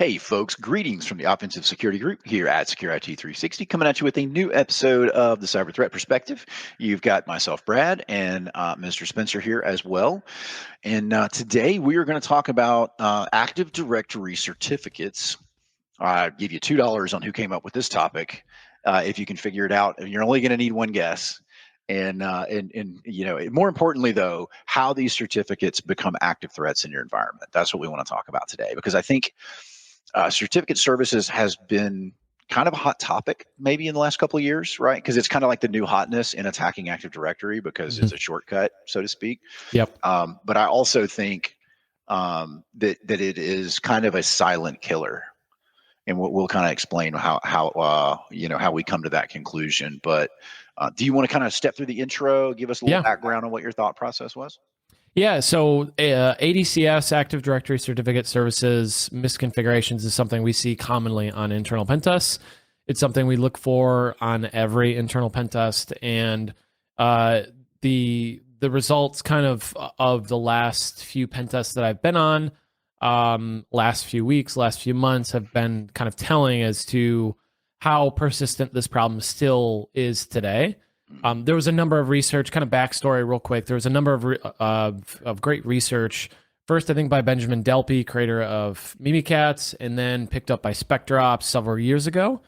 Hey, folks, greetings from the Offensive Security Group here at Secure IT 360, coming at you with a new episode of the Cyber Threat Perspective. You've got myself, Brad, and Mr. Spencer here as well. And today we are going to talk about Active Directory certificates. I'll give you $2 on who came up with this topic if you can figure it out. You're only going to need one guess. And more importantly, though, how these certificates become active threats in your environment. That's what we want to talk about today, because I think certificate services has been kind of a hot topic maybe in the last couple of years, right? Because it's kind of like the new hotness in attacking Active Directory because it's a shortcut, so to speak. Yep. But I also think that it is kind of a silent killer, and we'll kind of explain how we come to that conclusion. But do you want to kind of step through the intro, give us a little background on what your thought process was? Yeah, so ADCS, Active Directory Certificate Services, misconfigurations is something we see commonly on internal pen tests. It's something we look for on every internal pen test, and the results kind of the last few pen tests that I've been on, last few weeks, last few months have been kind of telling as to how persistent this problem still is today. There was a number of research, kind of backstory real quick. There was a number of great research. First, I think by Benjamin Delpy, creator of Mimikatz, and then picked up by SpecterOps several years ago.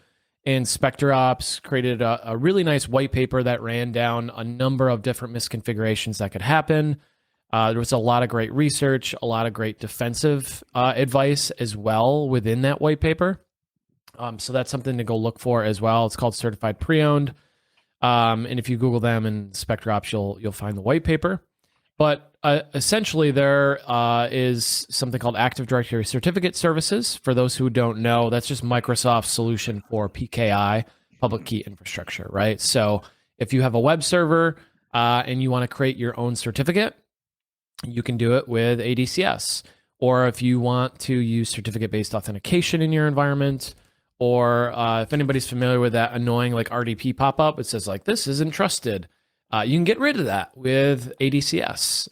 And SpecterOps created a really nice white paper that ran down a number of different misconfigurations that could happen. There was a lot of great research, a lot of great defensive advice as well within that white paper. So that's something to go look for as well. It's called Certified Pre-Owned. And if you Google them in SpecterOps, you'll find the white paper. But essentially, there is something called Active Directory Certificate Services. For those who don't know, that's just Microsoft's solution for PKI, public key infrastructure, right? So if you have a web server and you want to create your own certificate, you can do it with ADCS. Or if you want to use certificate-based authentication in your environment, or if anybody's familiar with that annoying like RDP pop-up, it says like, this isn't trusted. You can get rid of that with ADCS.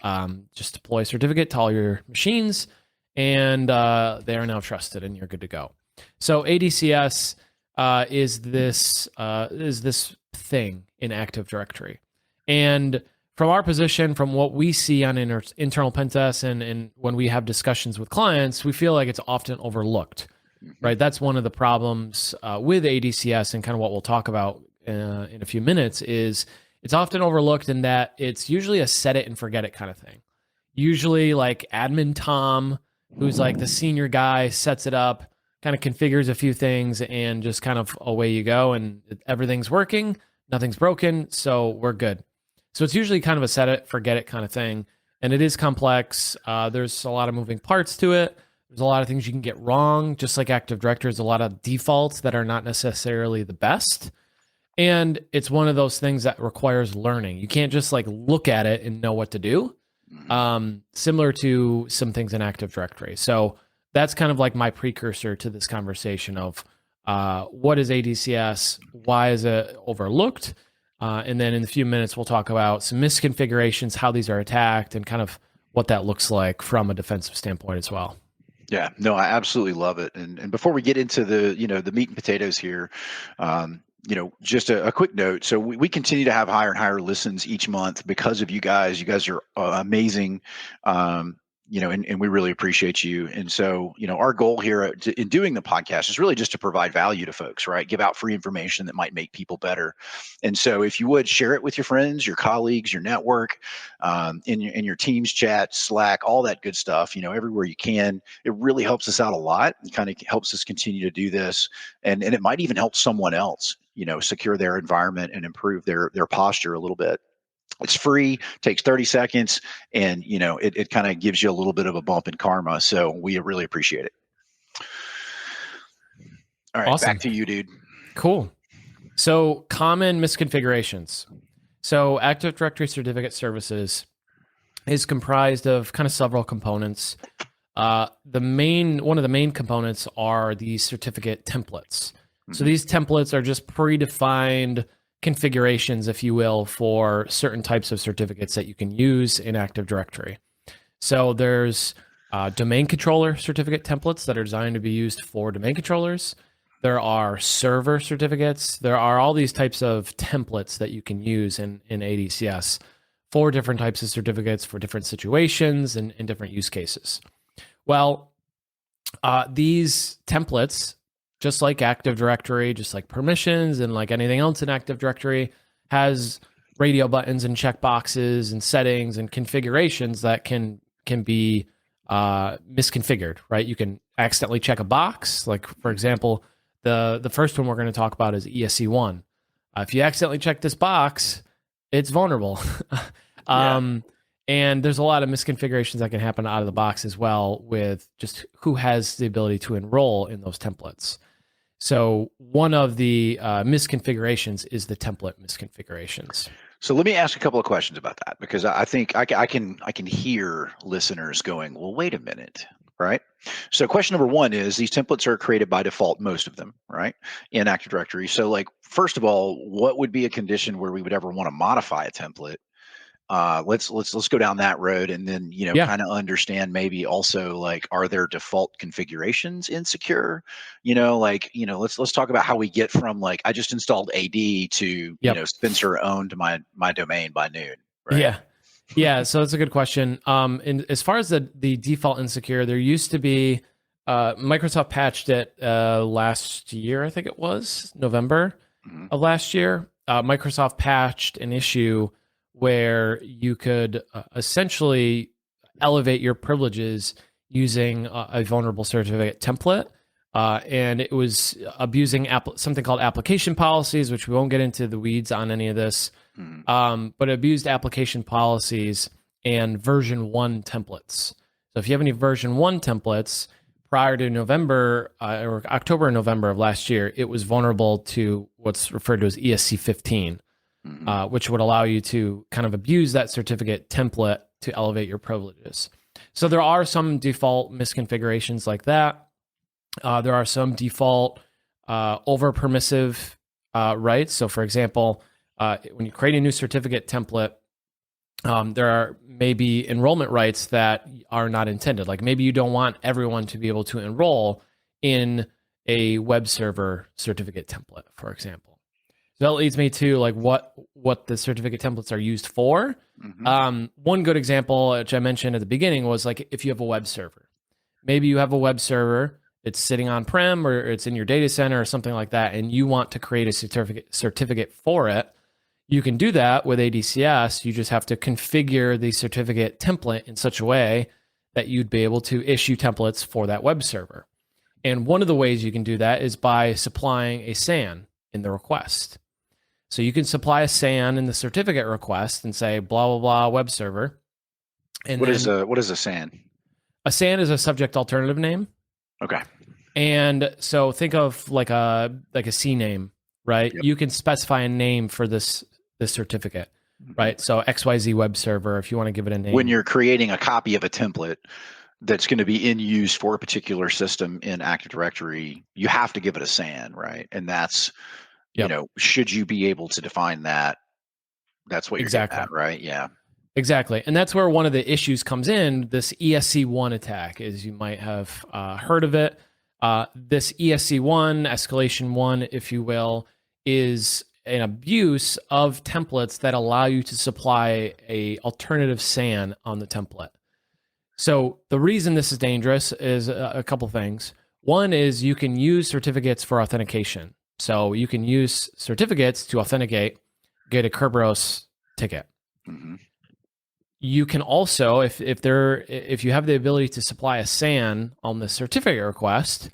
Just deploy a certificate to all your machines, and they are now trusted, and you're good to go. So ADCS is this thing in Active Directory. And from our position, from what we see on internal pen tests and when we have discussions with clients, we feel like it's often overlooked. Right, that's one of the problems with ADCS, and kind of what we'll talk about in a few minutes is it's often overlooked in that it's usually a set it and forget it kind of thing. Usually like admin Tom, who's like the senior guy, sets it up, kind of configures a few things, and just kind of away you go, and everything's working, nothing's broken, so we're good. So it's usually kind of a set it, forget it kind of thing, and it is complex. There's a lot of moving parts to it. There's a lot of things you can get wrong, just like Active Directory. There's a lot of defaults that are not necessarily the best. And it's one of those things that requires learning. You can't just like look at it and know what to do, similar to some things in Active Directory. So that's kind of like my precursor to this conversation of what is ADCS, why is it overlooked? And then in a few minutes, we'll talk about some misconfigurations, how these are attacked, and kind of what that looks like from a defensive standpoint as well. Yeah, no, I absolutely love it. And before we get into the meat and potatoes here, just a quick note. So we continue to have higher and higher listens each month because of you guys. You guys are amazing. And we really appreciate you. And so, our goal here in doing the podcast is really just to provide value to folks, right? Give out free information that might make people better. And so if you would share it with your friends, your colleagues, your network, in your Teams chat, Slack, all that good stuff, everywhere you can. It really helps us out a lot. It kind of helps us continue to do this. And it might even help someone else, secure their environment and improve their posture a little bit. It's free, takes 30 seconds, and it kind of gives you a little bit of a bump in karma. So we really appreciate it. All right, awesome. Back to you, dude. Cool. So common misconfigurations. So Active Directory Certificate Services is comprised of kind of several components. One of the main components are the certificate templates. So these templates are just predefined configurations, if you will, for certain types of certificates that you can use in Active Directory. So there's domain controller certificate templates that are designed to be used for domain controllers. There are server certificates. There are all these types of templates that you can use in ADCS for different types of certificates for different situations and different use cases. Well, these templates, just like Active Directory, just like permissions and like anything else in Active Directory, has radio buttons and checkboxes and settings and configurations that can be misconfigured, right? You can accidentally check a box. Like, for example, the first one we're going to talk about is ESC1. If you accidentally check this box, it's vulnerable. And there's a lot of misconfigurations that can happen out of the box as well with just who has the ability to enroll in those templates. So one of the misconfigurations is the template misconfigurations. So let me ask a couple of questions about that, because I think I can hear listeners going, well, wait a minute, right? So question number one is, these templates are created by default, most of them, right, in Active Directory. So like, first of all, what would be a condition where we would ever want to modify a template? Let's go down that road, and then kind of understand maybe also, like, are there default configurations insecure? Let's talk about how we get from, like, I just installed AD to Spencer owned my domain by noon. Right? Yeah. So that's a good question. And as far as the default insecure, there used to be Microsoft patched it last year. I think it was November of last year. Microsoft patched an issue where you could essentially elevate your privileges using a vulnerable certificate template. And it was abusing something called application policies, which we won't get into the weeds on any of this, but it abused application policies and version 1 templates. So if you have any version 1 templates prior to November or October and November of last year, it was vulnerable to what's referred to as ESC 15. Which would allow you to kind of abuse that certificate template to elevate your privileges. So there are some default misconfigurations like that. There are some default over permissive rights. So for example, when you create a new certificate template, there are maybe enrollment rights that are not intended. Like maybe you don't want everyone to be able to enroll in a web server certificate template, for example. So that leads me to like what the certificate templates are used for. One good example, which I mentioned at the beginning, was like if you have a web server. Maybe you have a web server, it's sitting on-prem or it's in your data center or something like that, and you want to create a certificate for it. You can do that with ADCS. You just have to configure the certificate template in such a way that you'd be able to issue templates for that web server. And one of the ways you can do that is by supplying a SAN in the request. So you can supply a SAN in the certificate request and say blah blah blah web server. And what is a SAN? A SAN is a subject alternative name. Okay. And so think of like a CNAME, right? Yep. You can specify a name for this certificate, right? So XYZ web server, if you want to give it a name. When you're creating a copy of a template that's going to be in use for a particular system in Active Directory, you have to give it a SAN, right? And that's should you be able to define that? That's what you're getting at, right? Yeah. Exactly. And that's where one of the issues comes in, this ESC1 attack, as you might have heard of it. This ESC1, escalation 1, if you will, is an abuse of templates that allow you to supply a alternative SAN on the template. So the reason this is dangerous is a couple things. One is you can use certificates for authentication. So you can use certificates to authenticate, get a Kerberos ticket. You can also, if you have the ability to supply a SAN on the certificate request,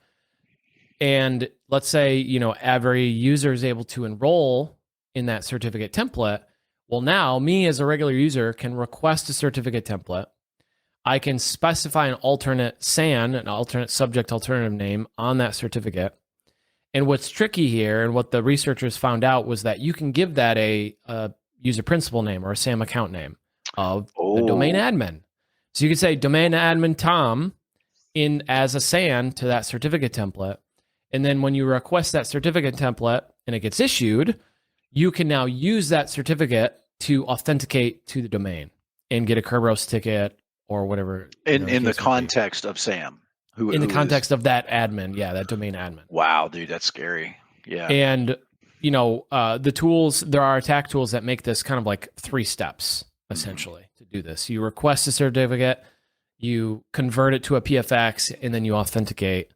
and let's say every user is able to enroll in that certificate template, well, now me as a regular user can request a certificate template. I can specify an alternate SAN, an alternate subject alternative name on that certificate. And what's tricky here, and what the researchers found out, was that you can give that a user principal name or a SAM account name of the domain admin. So you could say domain admin Tom in as a SAN to that certificate template. And then when you request that certificate template and it gets issued, you can now use that certificate to authenticate to the domain and get a Kerberos ticket or whatever In the case may be. context of Sam, In the who is context of that admin, yeah, that domain admin. wow, dude, that's scary. Yeah. And the tools, there are attack tools that make this kind of like 3 steps essentially to do this. You request a certificate, you convert it to a PFX, and then you authenticate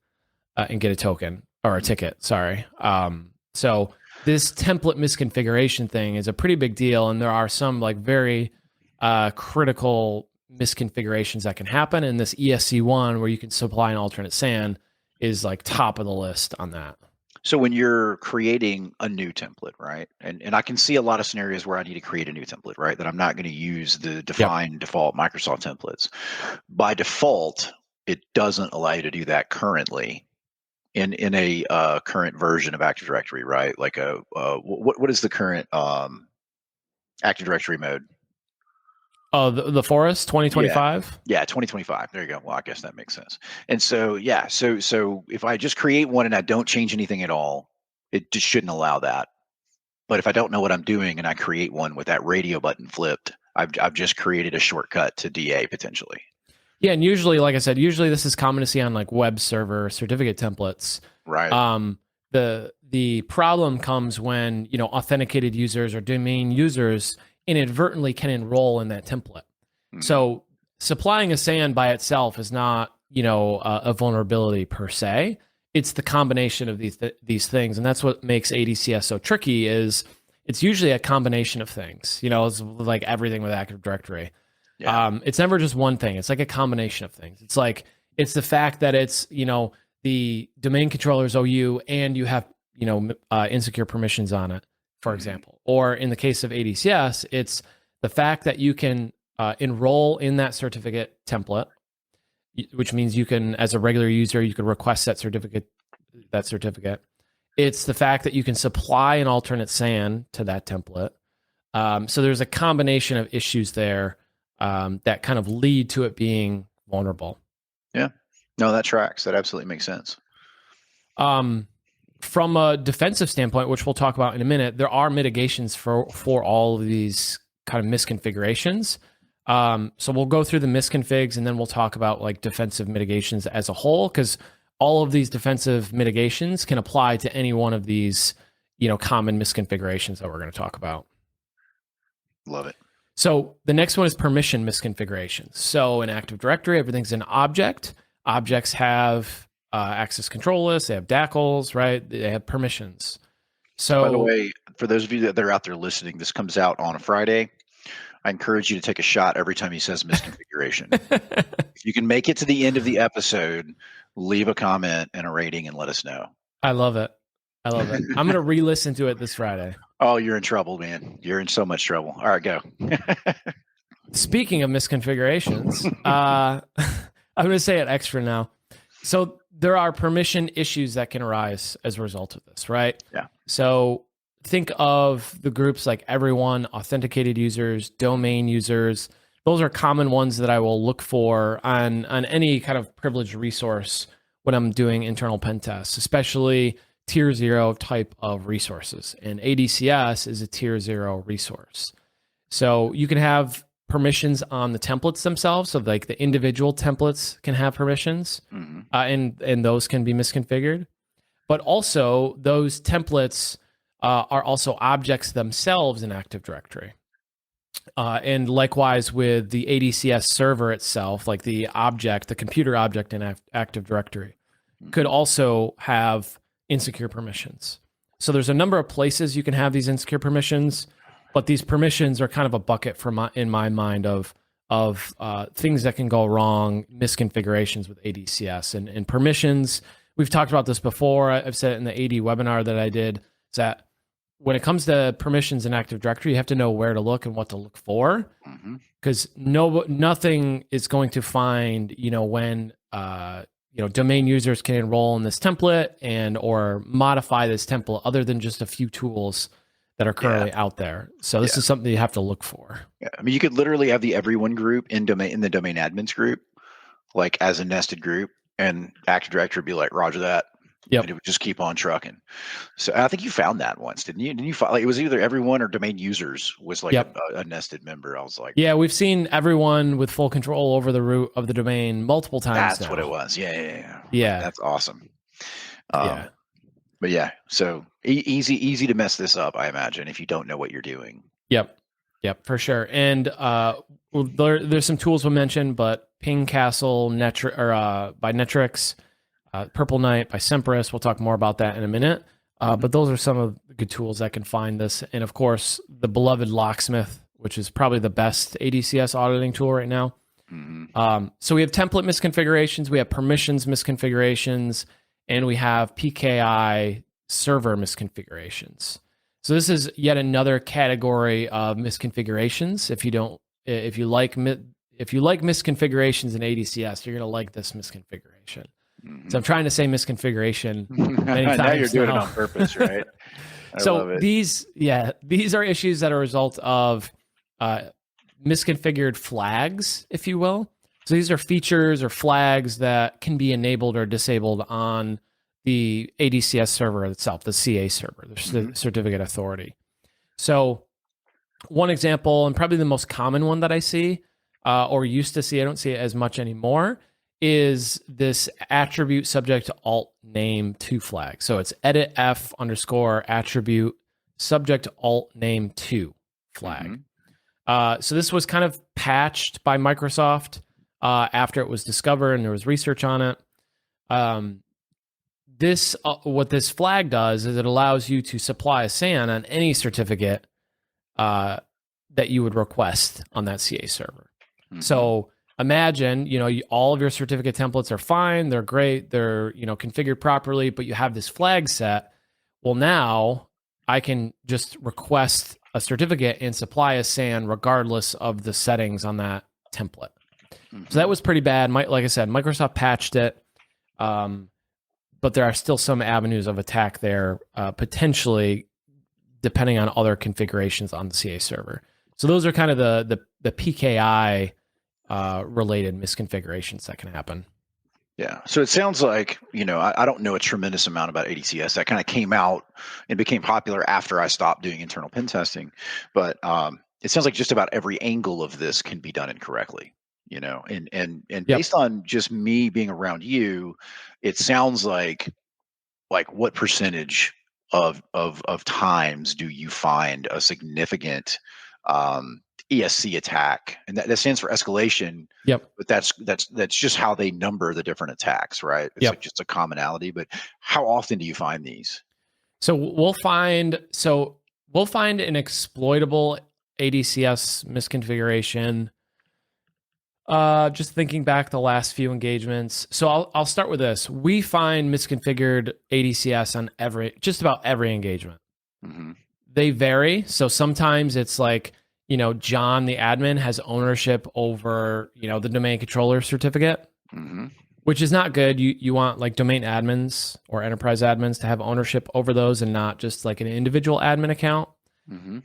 and get a token or a ticket. Sorry. So this template misconfiguration thing is a pretty big deal, and there are some like very critical misconfigurations that can happen. And this ESC1, where you can supply an alternate SAN, is like top of the list on that. So when you're creating a new template, right? And I can see a lot of scenarios where I need to create a new template, right? That I'm not going to use the defined default Microsoft templates. By default, it doesn't allow you to do that currently in a current version of Active Directory, right? Like what is the current Active Directory mode? Oh, the Forest 2025. Yeah, 2025. There you go. Well, I guess that makes sense. And so, yeah, so if I just create one and I don't change anything at all, it just shouldn't allow that. But if I don't know what I'm doing and I create one with that radio button flipped, I've just created a shortcut to DA potentially. Yeah, and usually, like I said, usually this is common to see on like web server certificate templates. Right. The problem comes when authenticated users or domain users inadvertently can enroll in that template. So supplying a SAN by itself is not a vulnerability per se. It's the combination of these things, and that's what makes ADCS so tricky. Is it's usually a combination of things. It's like everything with Active Directory. Yeah. It's never just one thing. It's like a combination of things. It's the fact that it's the domain controller's OU and you have insecure permissions on it, for example. Or in the case of ADCS, it's the fact that you can enroll in that certificate template, which means you can, as a regular user, you can request that certificate. It's the fact that you can supply an alternate SAN to that template. So there's a combination of issues there that kind of lead to it being vulnerable. Yeah. No, that tracks. That absolutely makes sense. From a defensive standpoint, which we'll talk about in a minute, there are mitigations for all of these kind of misconfigurations. So we'll go through the misconfigs and then we'll talk about like defensive mitigations as a whole, because all of these defensive mitigations can apply to any one of these, common misconfigurations that we're going to talk about. Love it. So the next one is permission misconfigurations. So in Active Directory, everything's an object. Objects have access control lists, they have DACLs, right? They have permissions. So by the way, for those of you that are out there listening, this comes out on a Friday. I encourage you to take a shot every time he says misconfiguration. If you can make it to the end of the episode, leave a comment and a rating and let us know. I love it. I'm going to re-listen to it this Friday. Oh, you're in trouble, man. You're in so much trouble. All right, go. Speaking of misconfigurations, I'm going to say it extra now. So there are permission issues that can arise as a result of this, right? Yeah. So think of the groups like everyone, authenticated users, domain users. Those are common ones that I will look for on any kind of privileged resource when I'm doing internal pen tests, especially tier 0 type of resources. And ADCS is a tier 0 resource. So you can have permissions on the templates themselves. So like the individual templates can have permissions, and those can be misconfigured. But also those templates are also objects themselves in Active Directory. And likewise with the ADCS server itself, like the object, the computer object in Active Directory, could also have insecure permissions. So there's a number of places you can have these insecure permissions, but these permissions are kind of a bucket in my mind of things that can go wrong, misconfigurations with ADCS and permissions. We've talked about this before. I've said it in the AD webinar that I did, is that when it comes to permissions in Active Directory, you have to know where to look and what to look for, because nothing is going to find, when domain users can enroll in this template and or modify this template other than just a few tools that are currently out there. So this is something you have to look for. Yeah. I mean, you could literally have the everyone group in the domain admins group, like as a nested group, and Active Directory would be like, Roger that. Yep. and it would just keep on trucking. So I think you found that once, didn't you? Didn't you find like it was either everyone or domain users was like Yep. a nested member? I was like, Yeah, we've seen everyone with full control over the root of the domain multiple times that's what it now. was. Yeah. Yeah. That's awesome. Yeah. But yeah, so easy to mess this up, I imagine, if you don't know what you're doing. Yep. Yep, for sure. And there's some tools we'll mention, but Ping Castle, by Netrix, Purple Knight by Semperis. We'll talk more about that in a minute. But those are some of the good tools that can find this. And of course, the beloved Locksmith, which is probably the best ADCS auditing tool right now. So we have template misconfigurations, we have permissions misconfigurations, and we have PKI server misconfigurations. So this is yet another category of misconfigurations. If you like misconfigurations in ADCS, you're going to like this misconfiguration. So I'm trying to say misconfiguration many times now you're doing now. it on purpose, right? I love it. these are issues that are a result of misconfigured flags, if you will. So these are features or flags that can be enabled or disabled on the ADCS server itself, the CA server, the certificate authority. So one example, and probably the most common one that I see or used to see, I don't see it as much anymore, is this attribute subject to alt name 2 flag. So it's edit f _ attribute subject to alt name 2 flag. So this was kind of patched by Microsoft after it was discovered and there was research on it. What this flag does is it allows you to supply a SAN on any certificate that you would request on that CA server. So imagine, all of your certificate templates are fine, they're great, they're configured properly, but you have this flag set. Well, now I can just request a certificate and supply a SAN regardless of the settings on that template. So that was pretty bad. Like I said, Microsoft patched it, but there are still some avenues of attack there, potentially, depending on other configurations on the CA server. So those are kind of the PKI related misconfigurations that can happen. Yeah. So it sounds like, I don't know a tremendous amount about ADCS. That kind of came out and became popular after I stopped doing internal pen testing. But it sounds like just about every angle of this can be done incorrectly, and Yep. based on just me being around you, it sounds like what percentage of times do you find a significant ESC attack? And that stands for escalation. Yep. But that's just how they number the different attacks, right? It's like just a commonality. But how often do you find these? So we'll find an exploitable ADCS misconfiguration. Just thinking back the last few engagements. So I'll start with this. We find misconfigured ADCS on just about every engagement. They vary. So sometimes it's like, John, the admin, has ownership over, the domain controller certificate, which is not good. You want like domain admins or enterprise admins to have ownership over those and not just like an individual admin account.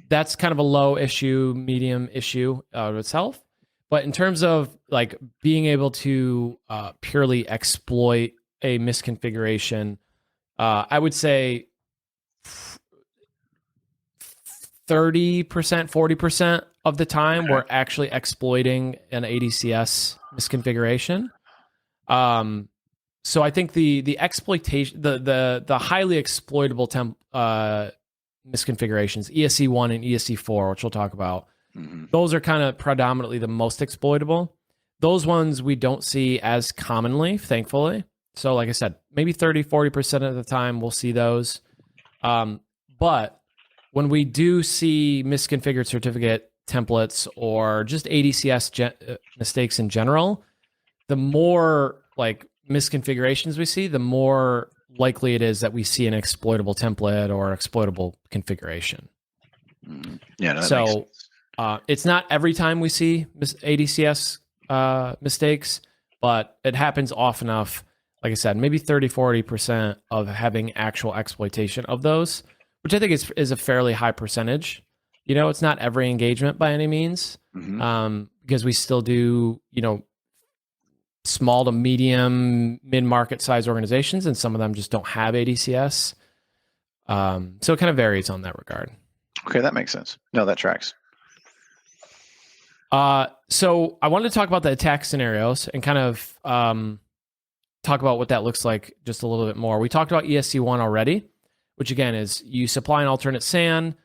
That's kind of a low issue, medium issue itself. But in terms of like being able to purely exploit a misconfiguration, I would say 30%, 40% of the time we're actually exploiting an ADCS misconfiguration. So I think the exploitation, the highly exploitable misconfigurations, ESC1 and ESC4, which we'll talk about, those are kind of predominantly the most exploitable. Those ones we don't see as commonly, thankfully. So like I said, maybe 30, 40% of the time we'll see those. But when we do see misconfigured certificate templates or just ADCS mistakes in general, the more like misconfigurations we see, the more likely it is that we see an exploitable template or exploitable configuration. Yeah, no, that so makes sense. It's not every time we see ADCS mistakes, but it happens often enough. Like I said, maybe 30, 40% of having actual exploitation of those, which I think is a fairly high percentage. It's not every engagement by any means, because we still do, small to medium, mid-market size organizations, and some of them just don't have ADCS. So it kind of varies on that regard. Okay, that makes sense. No, that tracks. So I wanted to talk about the attack scenarios and kind of talk about what that looks like just a little bit more. We talked about ESC1 already, which again is you supply an alternate SAN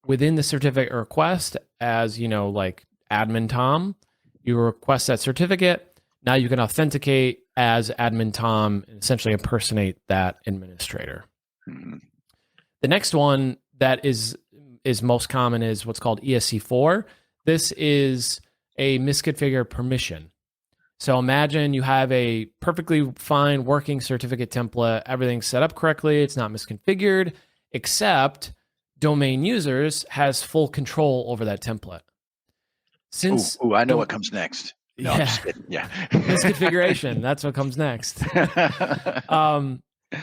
within the certificate request as, like admin Tom. You request that certificate. Now you can authenticate as admin Tom and essentially impersonate that administrator. Mm-hmm. The next one that is most common is what's called ESC4. This is a misconfigured permission. So imagine you have a perfectly fine working certificate template, everything's set up correctly, it's not misconfigured, except domain users has full control over that template. Since I know what comes next. No, I'm just kidding. Yeah. Misconfiguration, that's what comes next.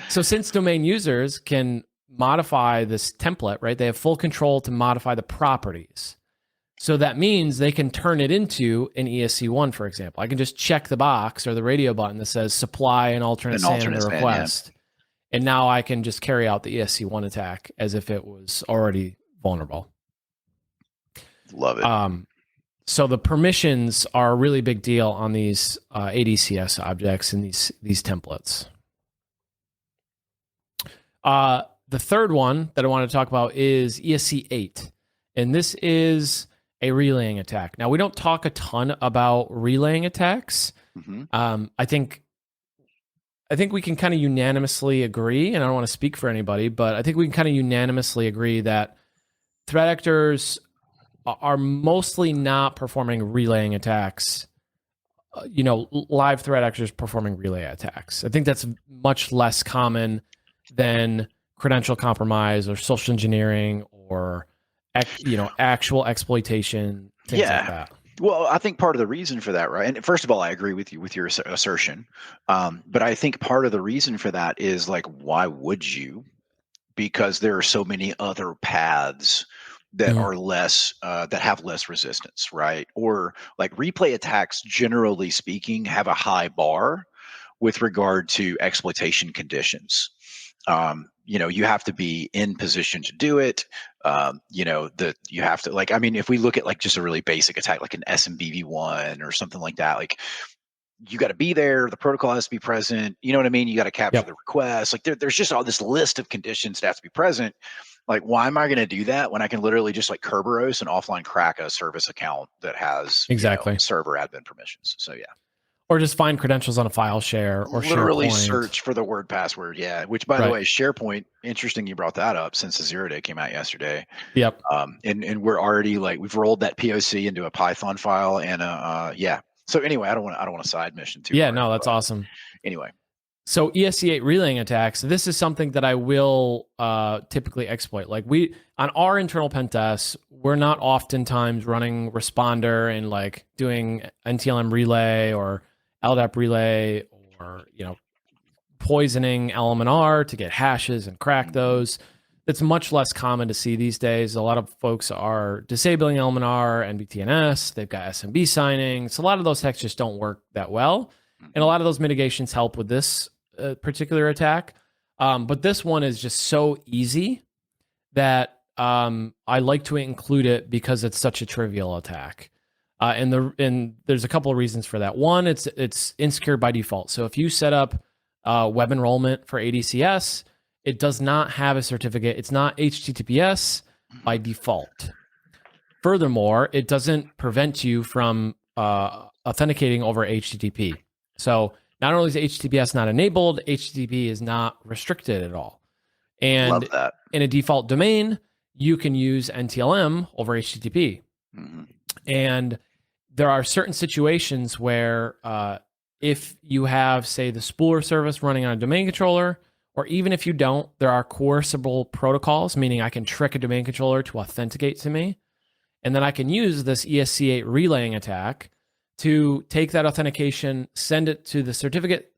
So since domain users can modify this template, right? They have full control to modify the properties. So that means they can turn it into an ESC1, for example. I can just check the box or the radio button that says supply an alternate SAN in the request. Yeah. And now I can just carry out the ESC1 attack as if it was already vulnerable. Love it. So the permissions are a really big deal on these ADCS objects and these templates. The third one that I want to talk about is ESC8. And this is a relaying attack. Now, we don't talk a ton about relaying attacks. Mm-hmm. I think we can kind of unanimously agree, and I don't want to speak for anybody, but I think we can kind of unanimously agree that threat actors are mostly not performing relaying attacks. Live threat actors performing relay attacks. I think that's much less common than credential compromise or social engineering or actual exploitation, things like that. Well, I think part of the reason for that, right? And first of all, I agree with you with your assertion. But I think part of the reason for that is like, why would you? Because there are so many other paths that are less, that have less resistance, right? Or like replay attacks, generally speaking, have a high bar with regard to exploitation conditions. You have to be in position to do it. You have to if we look at like just a really basic attack, like an SMBV1 or something like that, like you got to be there. The protocol has to be present. You know what I mean? You got to capture the request. Like there's just all this list of conditions that have to be present. Like, why am I going to do that when I can literally just like Kerberos and offline crack a service account that has server admin permissions? So yeah. Or just find credentials on a file share or literally SharePoint. Search for the word password. Yeah. Which, by the way, SharePoint, interesting you brought that up since the 0 day came out yesterday. Yep. And we're already we've rolled that POC into a Python file and So anyway, I don't want a side mission too. Yeah, no, that's awesome. Anyway. So ESC8 relaying attacks, this is something that I will typically exploit. Like on our internal pen tests, we're not oftentimes running responder and like doing NTLM relay or LDAP relay or, poisoning LM&R to get hashes and crack those. That's much less common to see these days. A lot of folks are disabling LM&R, NBTNS, they've got SMB signing. So a lot of those hacks just don't work that well. And a lot of those mitigations help with this particular attack. But this one is just so easy that I like to include it because it's such a trivial attack. And there's a couple of reasons for that. One, it's insecure by default. So if you set up web enrollment for ADCS, it does not have a certificate. It's not HTTPS by default. Furthermore, it doesn't prevent you from authenticating over HTTP. So not only is HTTPS not enabled, HTTP is not restricted at all. And love that. In a default domain, you can use NTLM over HTTP. Mm-hmm. And there are certain situations where if you have, say, the spooler service running on a domain controller, or even if you don't, there are coercible protocols, meaning I can trick a domain controller to authenticate to me. And then I can use this ESC8 relaying attack to take that authentication, send it to the certificate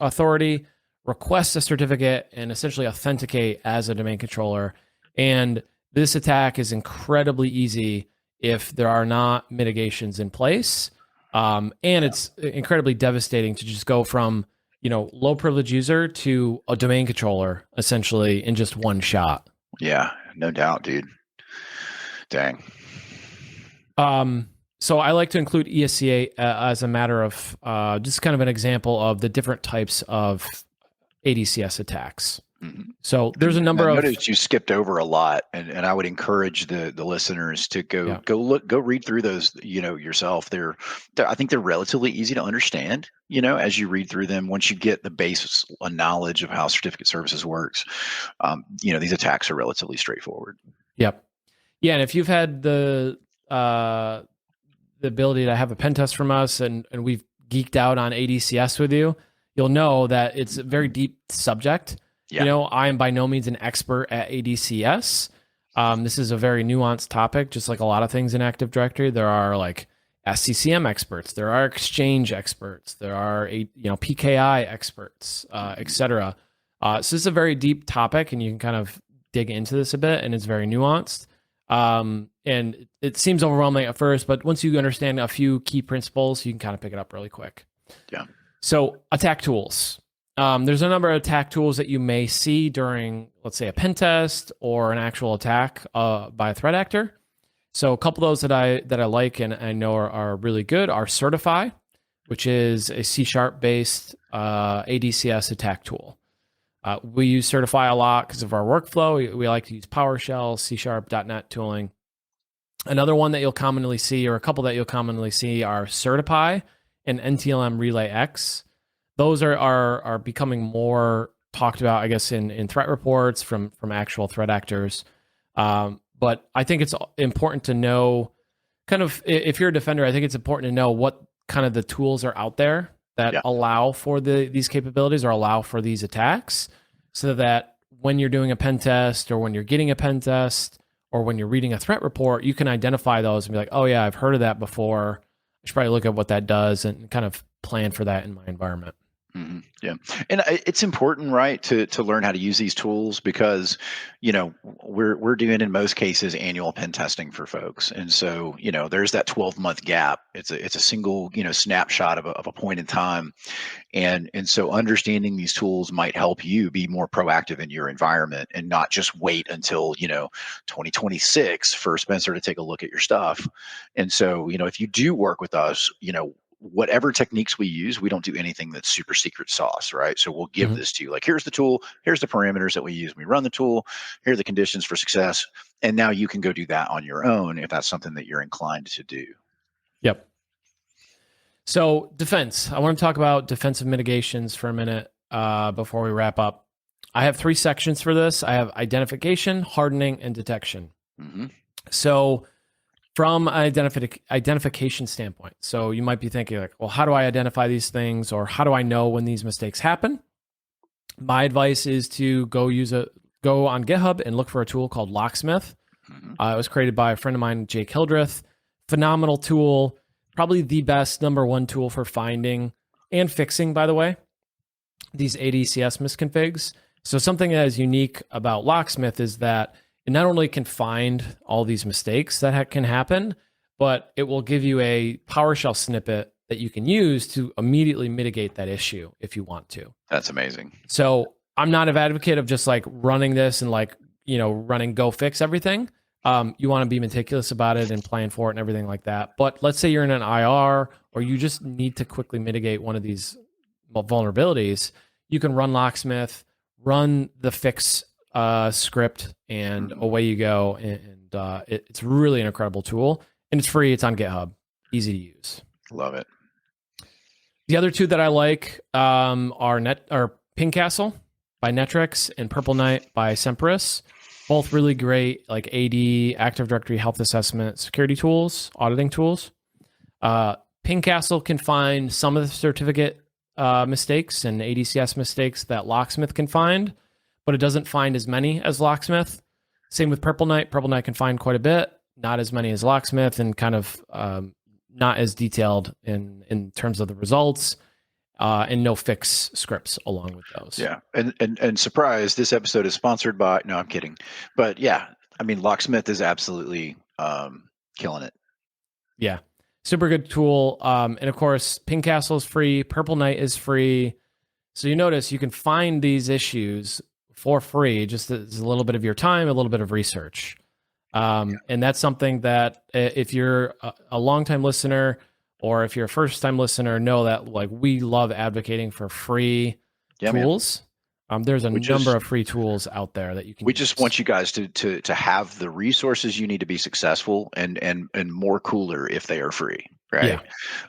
authority, request a certificate, and essentially authenticate as a domain controller. And this attack is incredibly easy if there are not mitigations in place. And it's incredibly devastating to just go from, low privilege user to a domain controller essentially in just one shot. Yeah, no doubt, dude. Dang. So I like to include ESCA as a matter of just kind of an example of the different types of ADCS attacks. Mhm. So there's a And I number of noticed you skipped over a lot, and I would encourage the listeners to yeah. go read through those, yourself. I think they're relatively easy to understand, as you read through them. Once you get the base knowledge of how certificate services works, these attacks are relatively straightforward. Yep. Yeah, and if you've had the ability to have a pen test from us and we've geeked out on ADCS with you, you'll know that it's a very deep subject. Yeah. I am by no means an expert at ADCS. This is a very nuanced topic, just like a lot of things in Active Directory. There are like SCCM experts, there are Exchange experts, there are PKI experts, etc. So this is a very deep topic, and you can kind of dig into this a bit, and it's very nuanced. And it seems overwhelming at first, but once you understand a few key principles, you can kind of pick it up really quick. Yeah. So attack tools. There's a number of attack tools that you may see during, let's say, a pen test or an actual attack by a threat actor. So a couple of those that I like and I know are really good are Certify, which is a C# based ADCS attack tool. We use Certify a lot because of our workflow. We like to use PowerShell, C#, .NET tooling. Another one that you'll commonly see, or a couple that you'll commonly see, are Certify and NTLM Relay X. Those are becoming more talked about, I guess, in threat reports from actual threat actors. But I think it's important to know, kind of, if you're a defender, I think it's important to know what kind of the tools are out there that allow for these capabilities or allow for these attacks, so that when you're doing a pen test or when you're getting a pen test or when you're reading a threat report, you can identify those and be like, oh yeah, I've heard of that before. I should probably look at what that does and kind of plan for that in my environment. Mm-hmm. Yeah, and it's important, right, to learn how to use these tools because, we're doing in most cases annual pen testing for folks, and so there's that 12-month gap. It's a single snapshot of a point in time, and so understanding these tools might help you be more proactive in your environment and not just wait until 2026 for Spencer to take a look at your stuff. And so if you do work with us, whatever techniques we use, we don't do anything that's super secret sauce, right? So we'll give this to you, like, here's the tool, here's the parameters that we use. We run the tool, here are the conditions for success. And now you can go do that on your own if that's something that you're inclined to do. Yep. So defense, I want to talk about defensive mitigations for a minute before we wrap up. I have 3 sections for this. I have identification, hardening, and detection. Mm-hmm. So from an identification standpoint, so you might be thinking like, well, how do I identify these things, or how do I know when these mistakes happen? My advice is to go on GitHub and look for a tool called Locksmith. Mm-hmm. It was created by a friend of mine, Jake Hildreth. Phenomenal tool, probably the best #1 tool for finding and fixing, by the way, these ADCS misconfigs. So something that is unique about Locksmith is that it not only can find all these mistakes that can happen, but it will give you a PowerShell snippet that you can use to immediately mitigate that issue if you want to. That's amazing. So I'm not an advocate of just like running this and like, running go fix everything. You want to be meticulous about it and plan for it and everything like that. But let's say you're in an IR or you just need to quickly mitigate one of these vulnerabilities. You can run Locksmith, run the fix script, and away you go. And it's really an incredible tool, and it's free. It's on GitHub, easy to use. Love it. The other 2 that I like are Ping Castle by Netrix and Purple Knight by Semperis. Both really great, like AD, Active Directory health assessment, security tools, auditing tools. Ping Castle can find some of the certificate mistakes and ADCS mistakes that Locksmith can find, but it doesn't find as many as Locksmith. Same with Purple Knight. Purple Knight can find quite a bit, not as many as Locksmith, and kind of not as detailed in terms of the results, and no fix scripts along with those. Yeah, and surprise, this episode is sponsored by. No, I'm kidding, but yeah, I mean, Locksmith is absolutely killing it. Yeah. super good tool. And of course, Ping Castle is free. Purple Knight is free. So you notice you can find these issues for free, just as a little bit of your time, a little bit of research. And that's something that if you're a longtime listener or if you're a first time listener, know that like we love advocating for free tools. There's a number of free tools out there that you can use. Just want you guys to have the resources you need to be successful and more cooler if they are free. Right.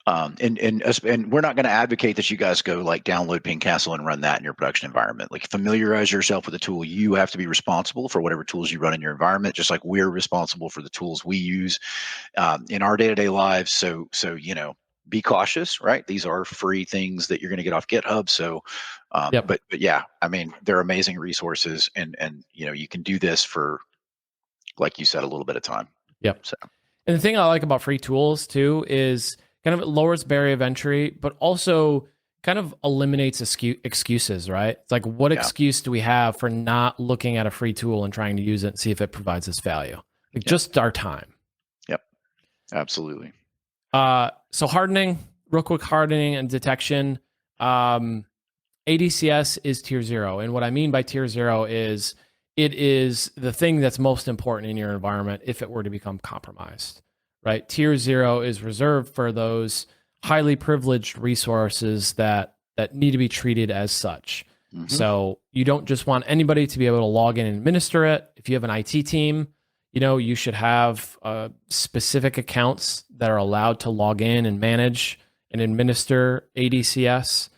Yeah. And we're not going to advocate that you guys go like download Ping Castle and run that in your production environment. Like familiarize yourself with the tool. You have to be responsible for whatever tools you run in your environment, just like we're responsible for the tools we use in our day-to-day lives. So be cautious, right? These are free things that you're going to get off GitHub. So, but yeah, I mean, they're amazing resources, and you can do this for, like you said, a little bit of time. Yep. So. And the thing I like about free tools too is kind of it lowers barrier of entry, but also kind of eliminates excuses, right? It's like, what excuse do we have for not looking at a free tool and trying to use it and see if it provides us value? Like just our time. Yep. Absolutely. So hardening, real quick, hardening and detection. ADCS is tier 0. And what I mean by tier 0 is it is the thing that's most important in your environment if it were to become compromised, right? Tier 0 is reserved for those highly privileged resources that need to be treated as such. Mm-hmm. So you don't just want anybody to be able to log in and administer it. If you have an IT team, you should have specific accounts that are allowed to log in and manage and administer ADCS,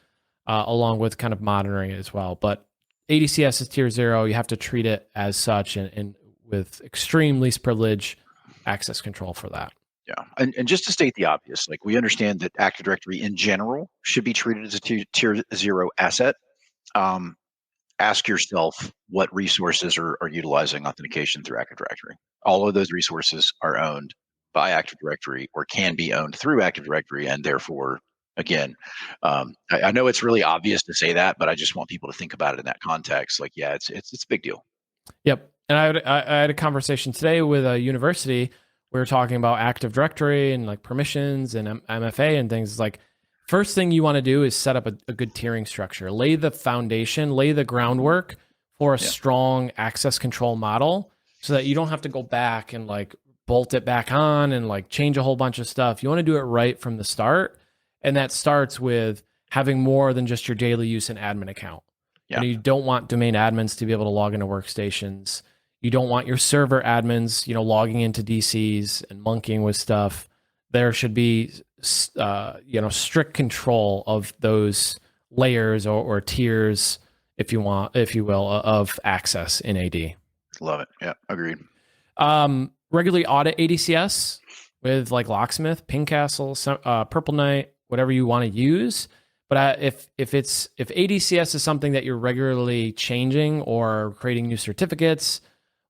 along with kind of monitoring it as well. But ADCS is tier 0. You have to treat it as such and with extreme least privilege access control for that. Yeah. And just to state the obvious, like we understand that Active Directory in general should be treated as a tier 0 asset. Ask yourself what resources are utilizing authentication through Active Directory. All of those resources are owned by Active Directory or can be owned through Active Directory, and therefore, again, I know it's really obvious to say that, but I just want people to think about it in that context. Like, yeah, it's a big deal. Yep. And I had a conversation today with a university. We were talking about Active Directory and like permissions and MFA and things. Like, first thing you want to do is set up a good tiering structure, lay the foundation, lay the groundwork for a strong access control model so that you don't have to go back and like bolt it back on and like change a whole bunch of stuff. You want to do it right from the start. And that starts with having more than just your daily use and admin account. Yeah. You don't want domain admins to be able to log into workstations. You don't want your server admins, logging into DCs and monkeying with stuff. There should be, strict control of those layers or tiers, if you will, of access in AD. Love it. Yeah, agreed. Regularly audit ADCS with like Locksmith, Ping Castle, Purple Knight, whatever you want to use. But if ADCS is something that you're regularly changing or creating new certificates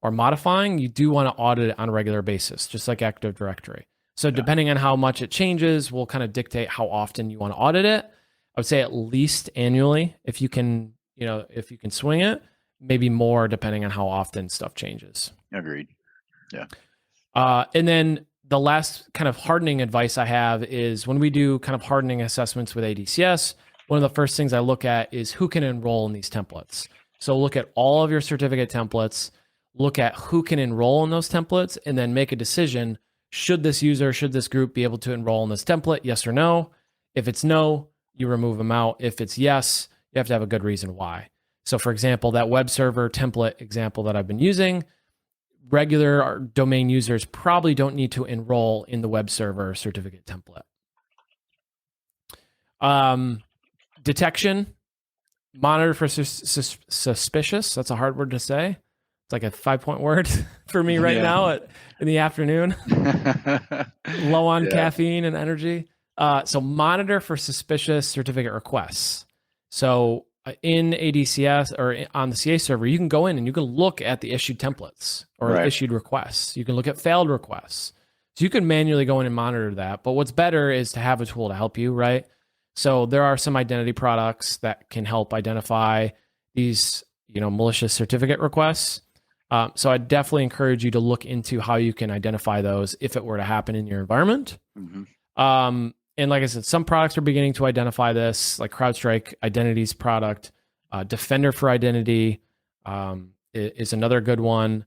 or modifying, you do want to audit it on a regular basis, just like Active Directory. So depending on how much it changes, will kind of dictate how often you want to audit it. I would say at least annually, if you can swing it, maybe more depending on how often stuff changes. Agreed. Yeah. And then the last kind of hardening advice I have is when we do kind of hardening assessments with ADCS, one of the first things I look at is who can enroll in these templates. So look at all of your certificate templates, look at who can enroll in those templates, and then make a decision. Should this group be able to enroll in this template? Yes or no? If it's no, you remove them out. If it's yes, you have to have a good reason why. So for example, that web server template example that I've been using, regular domain users probably don't need to enroll in the web server certificate template. Detection, monitor for suspicious. That's a hard word to say. It's like a 5-point word for me right now in the afternoon. Low on caffeine and energy. So monitor for suspicious certificate requests. So in ADCS or on the CA server, you can go in and you can look at the issued templates or issued requests. You can look at failed requests. So you can manually go in and monitor that. But what's better is to have a tool to help you, right? So there are some identity products that can help identify these, malicious certificate requests. So I definitely encourage you to look into how you can identify those if it were to happen in your environment. Mm-hmm. And like I said, some products are beginning to identify this, like CrowdStrike Identity's product. Defender for Identity is another good one.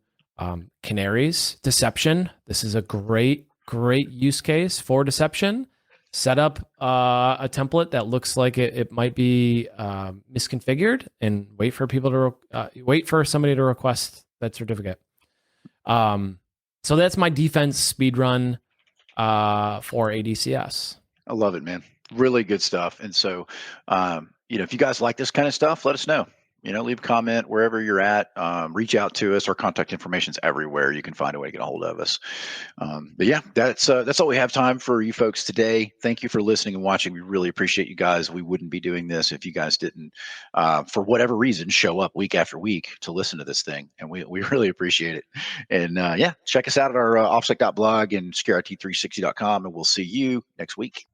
Canaries, deception. This is a great use case for deception. Set up a template that looks like it might be misconfigured, and wait for people to wait for somebody to request that certificate. So that's my defense speed run for ADCS. I love it, man. Really good stuff. And so, if you guys like this kind of stuff, let us know. Leave a comment wherever you're at. Reach out to us. Our contact information's everywhere. You can find a way to get a hold of us. But yeah, that's all we have time for you folks today. Thank you for listening and watching. We really appreciate you guys. We wouldn't be doing this if you guys didn't, for whatever reason, show up week after week to listen to this thing. And we really appreciate it. And check us out at our offsec.blog and securit360.com, and we'll see you next week.